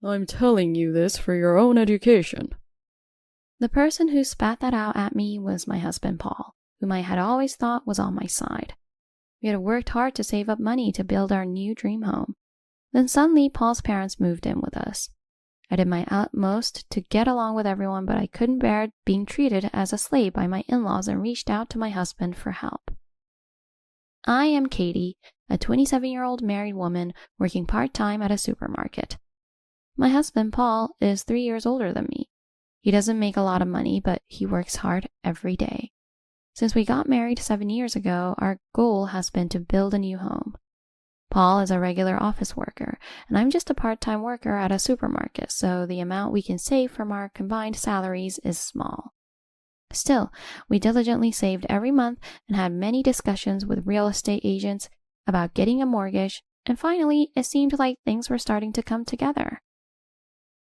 I'm telling you this for your own education. The person who spat that out at me was my husband, Paul, whom I had always thought was on my side. We had worked hard to save up money to build our new dream home. Then suddenly, Paul's parents moved in with us. I did my utmost to get along with everyone, but I couldn't bear being treated as a slave by my in-laws and reached out to my husband for help. I am Katie, a 27-year-old married woman working part-time at a supermarket. My husband, Paul, is 3 years older than me. He doesn't make a lot of money, but he works hard every day. Since we got married 7 years ago, our goal has been to build a new home. Paul is a regular office worker, and I'm just a part-time worker at a supermarket, so the amount we can save from our combined salaries is small. Still, we diligently saved every month and had many discussions with real estate agents about getting a mortgage, and finally, it seemed like things were starting to come together.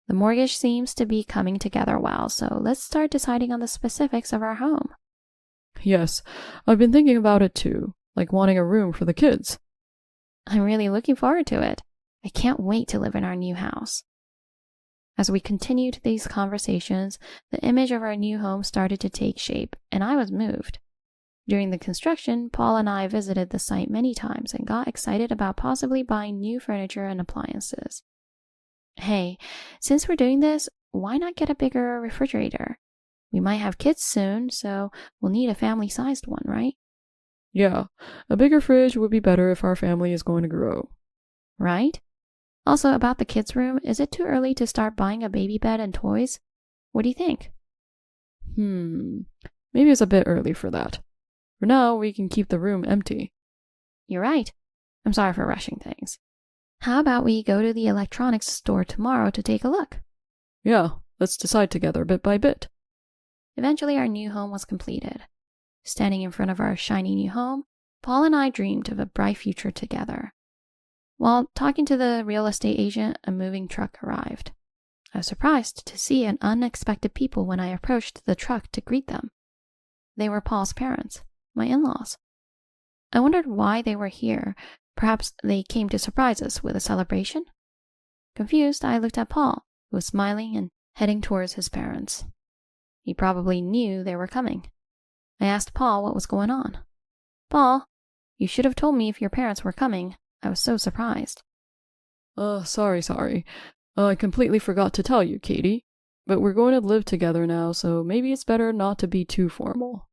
The mortgage seems to be coming together well, so let's start deciding on the specifics of our home. Yes, I've been thinking about it too, like wanting a room for the kids. I'm really looking forward to it. I can't wait to live in our new house. As we continued these conversations, the image of our new home started to take shape, and I was moved. During the construction, Paul and I visited the site many times and got excited about possibly buying new furniture and appliances. Hey, since we're doing this, why not get a bigger refrigerator? We might have kids soon, so we'll need a family-sized one, right? Yeah, a bigger fridge would be better if our family is going to grow. Right? Also, about the kids' room, is it too early to start buying a baby bed and toys? What do you think? Maybe it's a bit early for that. For now, we can keep the room empty. You're right. I'm sorry for rushing things. How about we go to the electronics store tomorrow to take a look? Yeah, let's decide together bit by bit. Eventually, our new home was completed. Standing in front of our shiny new home, Paul and I dreamed of a bright future together. While talking to the real estate agent, a moving truck arrived. I was surprised to see an unexpected people when I approached the truck to greet them. They were Paul's parents, my in-laws. I wondered why they were here. Perhaps they came to surprise us with a celebration? Confused, I looked at Paul, who was smiling and heading towards his parents. He probably knew they were coming. I asked Paul what was going on. Paul, you should have told me if your parents were coming. I was so surprised. Sorry. I completely forgot to tell you, Katie. But we're going to live together now, so maybe it's better not to be too formal.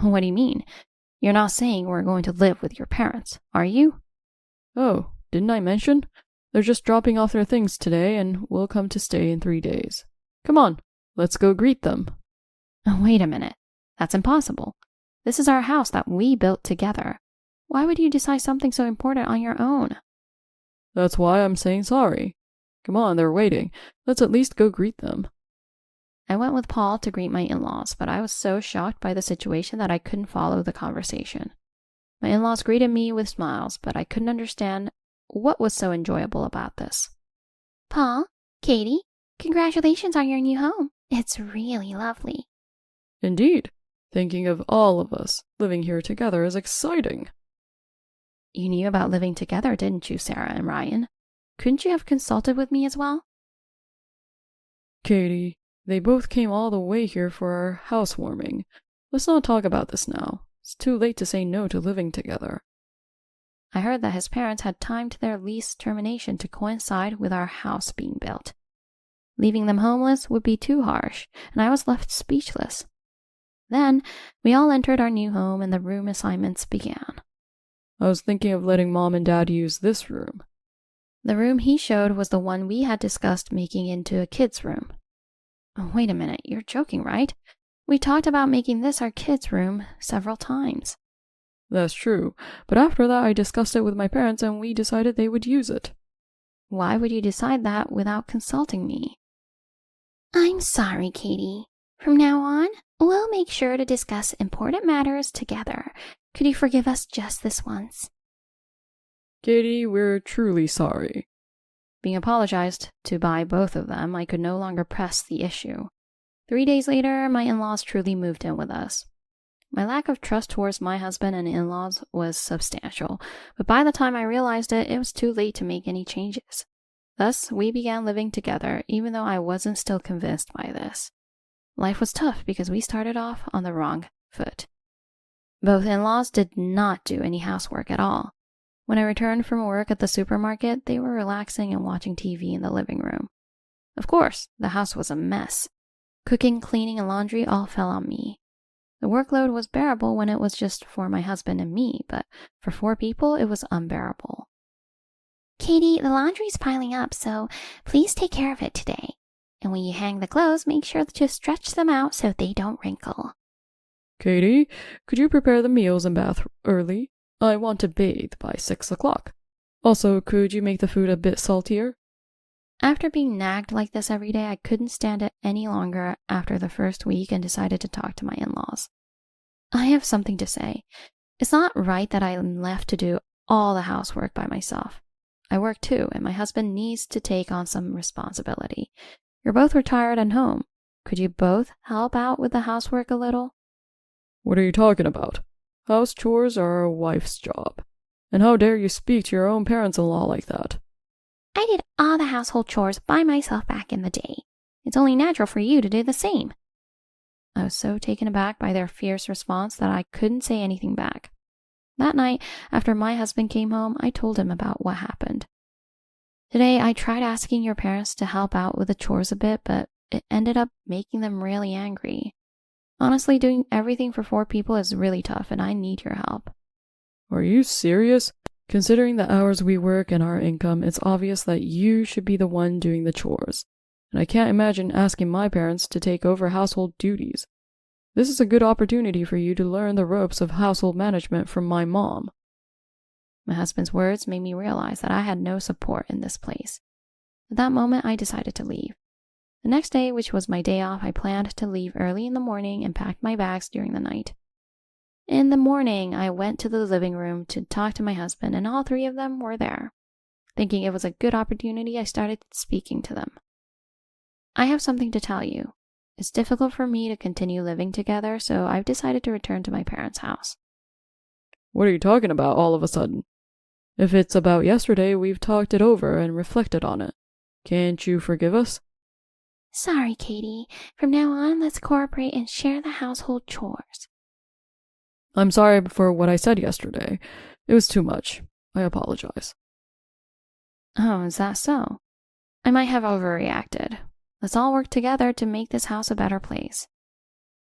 What do you mean? You're not saying we're going to live with your parents, are you? Oh, didn't I mention? They're just dropping off their things today and will come to stay in 3 days. Come on, let's go greet them. Wait a minute. That's impossible. This is our house that we built together. Why would you decide something so important on your own? That's why I'm saying sorry. Come on, they're waiting. Let's at least go greet them. I went with Paul to greet my in-laws, but I was so shocked by the situation that I couldn't follow the conversation. My in-laws greeted me with smiles, but I couldn't understand what was so enjoyable about this. Paul, Katie, congratulations on your new home. It's really lovely. Indeed. Thinking of all of us living here together is exciting. You knew about living together, didn't you, Sarah and Ryan? Couldn't you have consulted with me as well? Katie, they both came all the way here for our housewarming. Let's not talk about this now. It's too late to say no to living together. I heard that his parents had timed their lease termination to coincide with our house being built. Leaving them homeless would be too harsh, and I was left speechless. Then, we all entered our new home and the room assignments began. I was thinking of letting Mom and Dad use this room. The room he showed was the one we had discussed making into a kid's room. Oh, wait a minute, you're joking, right? We talked about making this our kids' room several times. That's true, but after that I discussed it with my parents and we decided they would use it. Why would you decide that without consulting me? I'm sorry, Katie. From now on, we'll make sure to discuss important matters together. Could you forgive us just this once? Katie, we're truly sorry. Being apologized to by both of them, I could no longer press the issue. 3 days later, my in-laws truly moved in with us. My lack of trust towards my husband and in-laws was substantial, but by the time I realized it, it was too late to make any changes. Thus, we began living together, even though I wasn't still convinced by this. Life was tough because we started off on the wrong foot. Both in-laws did not do any housework at all. When I returned from work at the supermarket, they were relaxing and watching TV in the living room. Of course, the house was a mess. Cooking, cleaning, and laundry all fell on me. The workload was bearable when it was just for my husband and me, but for 4 people, it was unbearable. Katie, the laundry's piling up, so please take care of it today. And when you hang the clothes, make sure to stretch them out so they don't wrinkle. Katie, could you prepare the meals and bath early? I want to bathe by 6 o'clock. Also, could you make the food a bit saltier? After being nagged like this every day, I couldn't stand it any longer after the first week and decided to talk to my in-laws. I have something to say. It's not right that I'm left to do all the housework by myself. I work too, and my husband needs to take on some responsibility. You're both retired and home. Could you both help out with the housework a little? What are you talking about? House chores are a wife's job. And how dare you speak to your own parents-in-law like that? I did all the household chores by myself back in the day. It's only natural for you to do the same. I was so taken aback by their fierce response that I couldn't say anything back. That night, after my husband came home, I told him about what happened. Today, I tried asking your parents to help out with the chores a bit, but it ended up making them really angry. Honestly, doing everything for 4 people is really tough, and I need your help. Are you serious? Considering the hours we work and our income, it's obvious that you should be the one doing the chores. And I can't imagine asking my parents to take over household duties. This is a good opportunity for you to learn the ropes of household management from my mom. My husband's words made me realize that I had no support in this place. At that moment, I decided to leave. The next day, which was my day off, I planned to leave early in the morning and packed my bags during the night. In the morning, I went to the living room to talk to my husband, and all 3 of them were there. Thinking it was a good opportunity, I started speaking to them. I have something to tell you. It's difficult for me to continue living together, so I've decided to return to my parents' house. What are you talking about all of a sudden? If it's about yesterday, we've talked it over and reflected on it. Can't you forgive us? Sorry, Katie. From now on, let's cooperate and share the household chores. I'm sorry for what I said yesterday. It was too much. I apologize. Oh, is that so? I might have overreacted. Let's all work together to make this house a better place.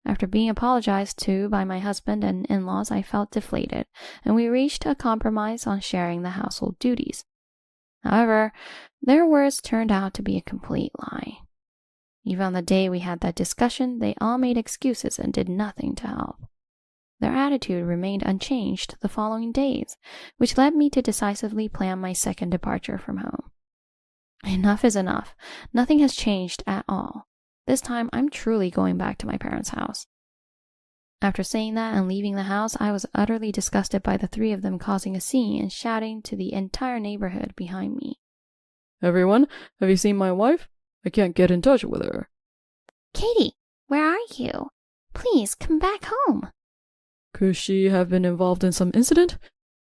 After being apologized to by my husband and in-laws, I felt deflated, and we reached a compromise on sharing the household duties. However, their words turned out to be a complete lie. Even on the day we had that discussion, they all made excuses and did nothing to help. Their attitude remained unchanged the following days, which led me to decisively plan my second departure from home. Enough is enough. Nothing has changed at all. This time, I'm truly going back to my parents' house. After saying that and leaving the house, I was utterly disgusted by the 3 of them causing a scene and shouting to the entire neighborhood behind me. Everyone, have you seen my wife? I can't get in touch with her. Katie, where are you? Please come back home. Could she have been involved in some incident?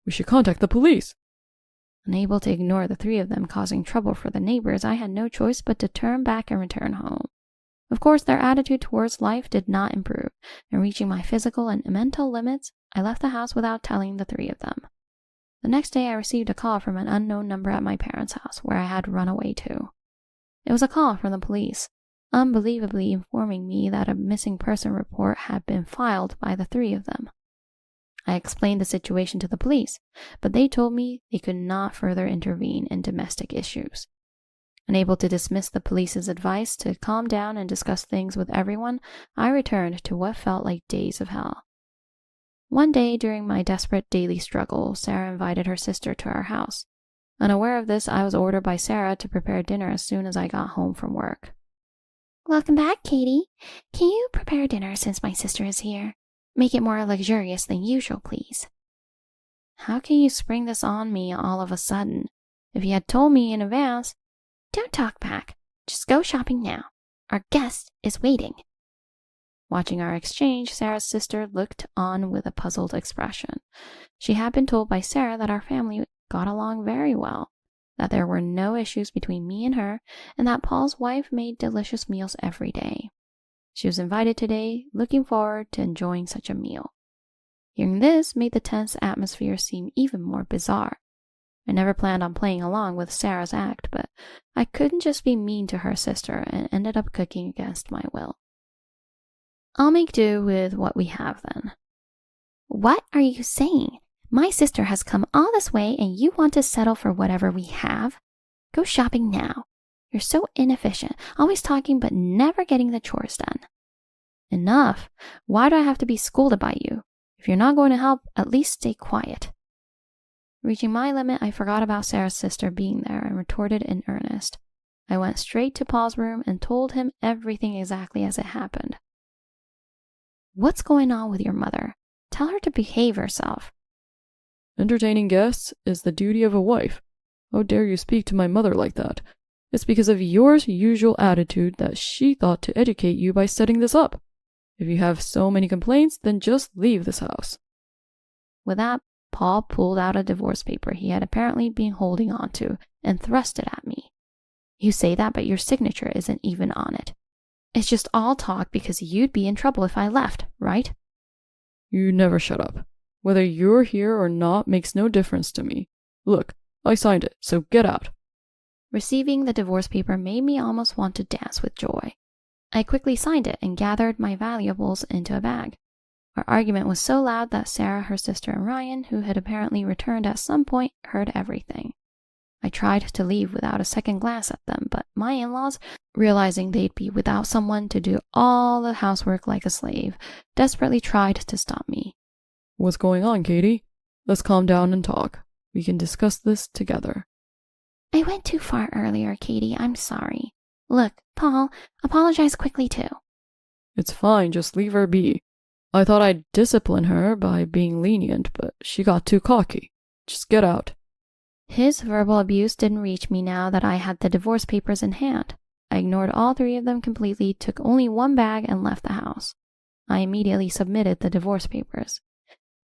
We should contact the police. Unable to ignore the 3 of them causing trouble for the neighbors, I had no choice but to turn back and return home. Of course, their attitude towards life did not improve, and reaching my physical and mental limits, I left the house without telling the 3 of them. The next day, I received a call from an unknown number at my parents' house, where I had run away to. It was a call from the police, unbelievably informing me that a missing person report had been filed by the 3 of them. I explained the situation to the police, but they told me they could not further intervene in domestic issues. Unable to dismiss the police's advice to calm down and discuss things with everyone, I returned to what felt like days of hell. One day during my desperate daily struggle, Sarah invited her sister to our house. Unaware of this, I was ordered by Sarah to prepare dinner as soon as I got home from work. Welcome back, Katie. Can you prepare dinner since my sister is here? Make it more luxurious than usual, please. How can you spring this on me all of a sudden? If you had told me in advance... Don't talk back. Just go shopping now. Our guest is waiting. Watching our exchange, Sarah's sister looked on with a puzzled expression. She had been told by Sarah that our family got along very well. that there were no issues between me and her, and that Paul's wife made delicious meals every day. She was invited today, looking forward to enjoying such a meal. Hearing this made the tense atmosphere seem even more bizarre. I never planned on playing along with Sarah's act, but I couldn't just be mean to her sister and ended up cooking against my will. I'll make do with what we have then. What are you saying? My sister has come all this way and you want to settle for whatever we have? Go shopping now. You're so inefficient, always talking but never getting the chores done. Enough. Why do I have to be scolded by you? If you're not going to help, at least stay quiet. Reaching my limit, I forgot about Sarah's sister being there and retorted in earnest. I went straight to Paul's room and told him everything exactly as it happened. What's going on with your mother? Tell her to behave herself. Entertaining guests is the duty of a wife. How dare you speak to my mother like that? It's because of your usual attitude that she thought to educate you by setting this up. If you have so many complaints, then just leave this house. With that, Paul pulled out a divorce paper he had apparently been holding on to and thrust it at me. You say that, but your signature isn't even on it. It's just all talk because you'd be in trouble if I left, right? You never shut up. Whether you're here or not makes no difference to me. Look, I signed it, so get out. Receiving the divorce paper made me almost want to dance with joy. I quickly signed it and gathered my valuables into a bag. Our argument was so loud that Sarah, her sister, and Ryan, who had apparently returned at some point, heard everything. I tried to leave without a second glance at them, but my in-laws, realizing they'd be without someone to do all the housework like a slave, desperately tried to stop me. What's going on, Katie? Let's calm down and talk. We can discuss this together. I went too far earlier, Katie. I'm sorry. Look, Paul, apologize quickly too. It's fine, just leave her be. I thought I'd discipline her by being lenient, but she got too cocky. Just get out. His verbal abuse didn't reach me now that I had the divorce papers in hand. I ignored all three of them completely, took only one bag, and left the house. I immediately submitted the divorce papers.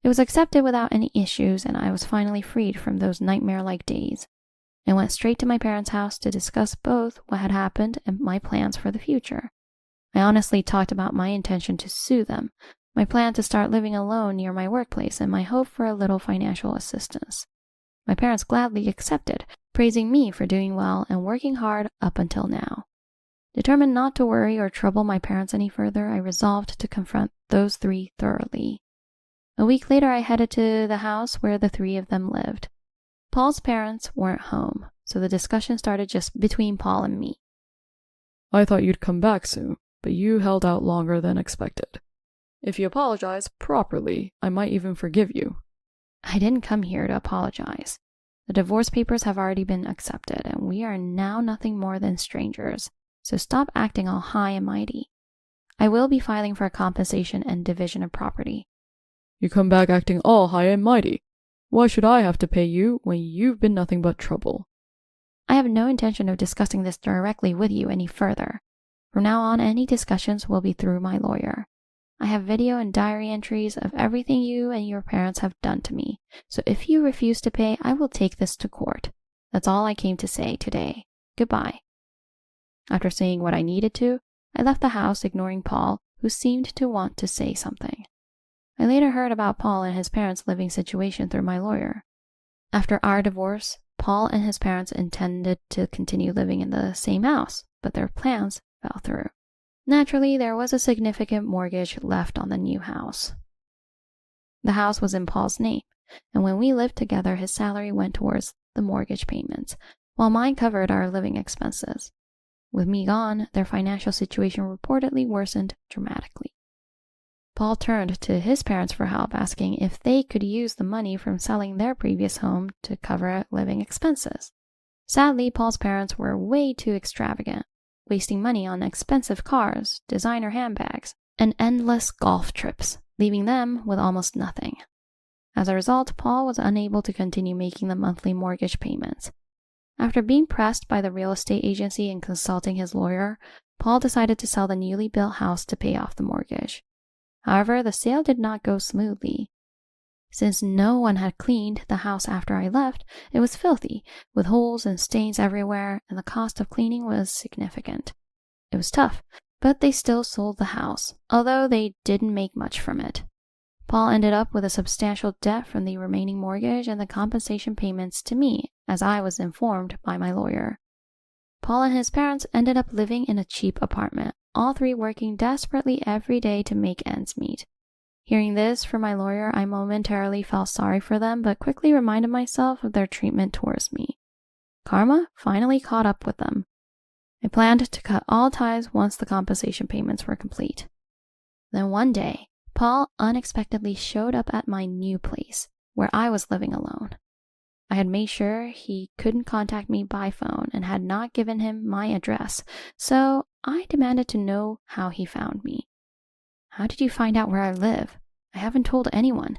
It was accepted without any issues, and I was finally freed from those nightmare-like days. I went straight to my parents' house to discuss both what had happened and my plans for the future. I honestly talked about my intention to sue them, my plan to start living alone near my workplace, and my hope for a little financial assistance. My parents gladly accepted, praising me for doing well and working hard up until now. Determined not to worry or trouble my parents any further, I resolved to confront those three thoroughly. A week later, I headed to the house where the three of them lived. Paul's parents weren't home, so the discussion started just between Paul and me. I thought you'd come back soon, but you held out longer than expected. If you apologize properly, I might even forgive you. I didn't come here to apologize. The divorce papers have already been accepted, and we are now nothing more than strangers, so stop acting all high and mighty. I will be filing for compensation and division of property. You come back acting all high and mighty. Why should I have to pay you when you've been nothing but trouble? I have no intention of discussing this directly with you any further. From now on, any discussions will be through my lawyer. I have video and diary entries of everything you and your parents have done to me, so if you refuse to pay, I will take this to court. That's all I came to say today. Goodbye. After saying what I needed to, I left the house, ignoring Paul, who seemed to want to say something. I later heard about Paul and his parents' living situation through my lawyer. After our divorce, Paul and his parents intended to continue living in the same house, but their plans fell through. Naturally, there was a significant mortgage left on the new house. The house was in Paul's name, and when we lived together, his salary went towards the mortgage payments, while mine covered our living expenses. With me gone, their financial situation reportedly worsened dramatically. Paul turned to his parents for help, asking if they could use the money from selling their previous home to cover living expenses. Sadly, Paul's parents were way too extravagant, wasting money on expensive cars, designer handbags, and endless golf trips, leaving them with almost nothing. As a result, Paul was unable to continue making the monthly mortgage payments. After being pressed by the real estate agency and consulting his lawyer, Paul decided to sell the newly built house to pay off the mortgage. However, the sale did not go smoothly. Since no one had cleaned the house after I left, it was filthy, with holes and stains everywhere, and the cost of cleaning was significant. It was tough, but they still sold the house, although they didn't make much from it. Paul ended up with a substantial debt from the remaining mortgage and the compensation payments to me, as I was informed by my lawyer. Paul and his parents ended up living in a cheap apartment, all three working desperately every day to make ends meet. Hearing this from my lawyer, I momentarily felt sorry for them, but quickly reminded myself of their treatment towards me. Karma finally caught up with them. I planned to cut all ties once the compensation payments were complete. Then one day, Paul unexpectedly showed up at my new place, where I was living alone. I had made sure he couldn't contact me by phone and had not given him my address, so I demanded to know how he found me. How did you find out where I live? I haven't told anyone.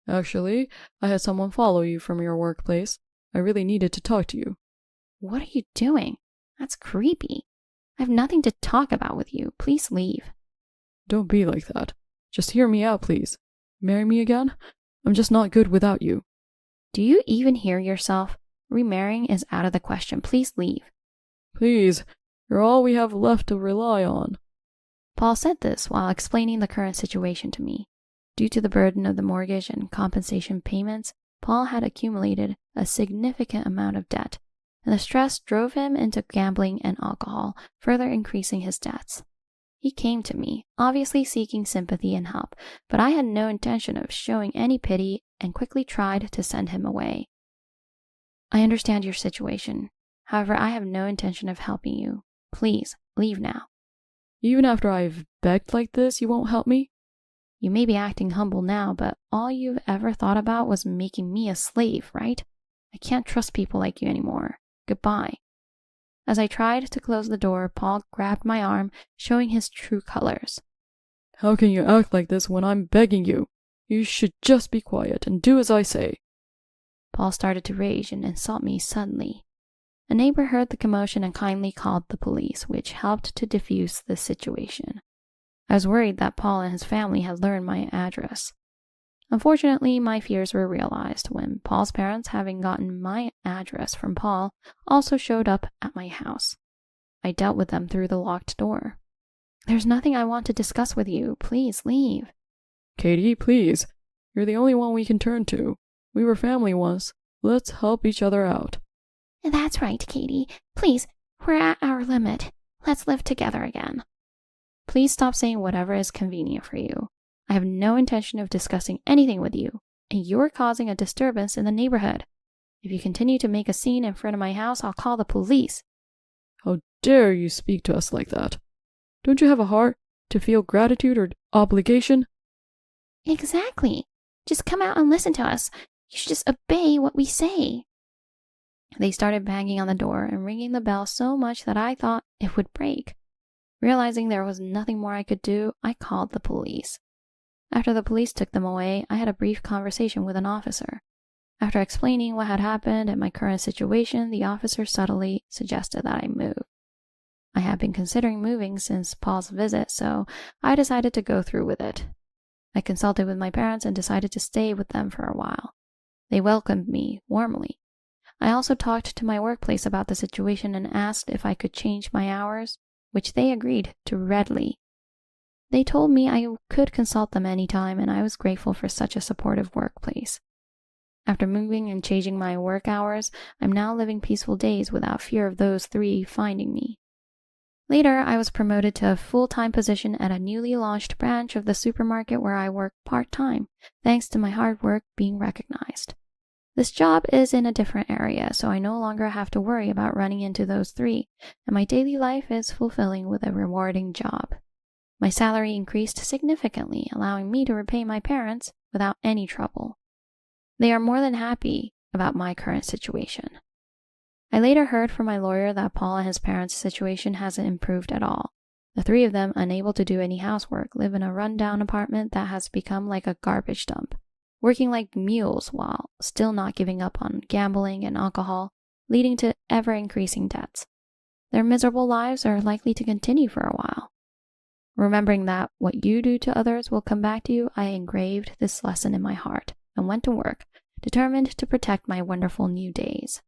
Actually, I had someone follow you from your workplace. I really needed to talk to you. What are you doing? That's creepy. I have nothing to talk about with you. Please leave. Don't be like that. Just hear me out, please. Marry me again? I'm just not good without you. Do you even hear yourself? Remarrying is out of the question. Please leave. Please, you're all we have left to rely on. Paul said this while explaining the current situation to me. Due to the burden of the mortgage and compensation payments, Paul had accumulated a significant amount of debt, and the stress drove him into gambling and alcohol, further increasing his debts. He came to me, obviously seeking sympathy and help, but I had no intention of showing any pity and quickly tried to send him away. I understand your situation. However, I have no intention of helping you. Please, leave now. Even after I've begged like this, you won't help me? You may be acting humble now, but all you've ever thought about was making me a slave, right? I can't trust people like you anymore. Goodbye. As I tried to close the door, Paul grabbed my arm, showing his true colors. How can you act like this when I'm begging you? You should just be quiet and do as I say. Paul started to rage and insult me suddenly. A neighbor heard the commotion and kindly called the police, which helped to defuse the situation. I was worried that Paul and his family had learned my address. Unfortunately, my fears were realized when Paul's parents, having gotten my address from Paul, also showed up at my house. I dealt with them through the locked door. There's nothing I want to discuss with you. Please leave. Katie, please. You're the only one we can turn to. We were family once. Let's help each other out. That's right, Katie. Please, we're at our limit. Let's live together again. Please stop saying whatever is convenient for you. I have no intention of discussing anything with you, and you're causing a disturbance in the neighborhood. If you continue to make a scene in front of my house, I'll call the police. How dare you speak to us like that? Don't you have a heart to feel gratitude or obligation? Exactly. Just come out and listen to us. You should just obey what we say. They started banging on the door and ringing the bell so much that I thought it would break. Realizing there was nothing more I could do, I called the police. After the police took them away, I had a brief conversation with an officer. After explaining what had happened and my current situation, the officer subtly suggested that I move. I had been considering moving since Paul's visit, so I decided to go through with it. I consulted with my parents and decided to stay with them for a while. They welcomed me warmly. I also talked to my workplace about the situation and asked if I could change my hours, which they agreed to readily. They told me I could consult them anytime, and I was grateful for such a supportive workplace. After moving and changing my work hours, I'm now living peaceful days without fear of those three finding me. Later, I was promoted to a full-time position at a newly launched branch of the supermarket where I work part-time, thanks to my hard work being recognized. This job is in a different area, so I no longer have to worry about running into those three, and my daily life is fulfilling with a rewarding job. My salary increased significantly, allowing me to repay my parents without any trouble. They are more than happy about my current situation. I later heard from my lawyer that Paul and his parents' situation hasn't improved at all. The three of them, unable to do any housework, live in a rundown apartment that has become like a garbage dump, working like mules while still not giving up on gambling and alcohol, leading to ever-increasing debts. Their miserable lives are likely to continue for a while. Remembering that what you do to others will come back to you, I engraved this lesson in my heart and went to work, determined to protect my wonderful new days.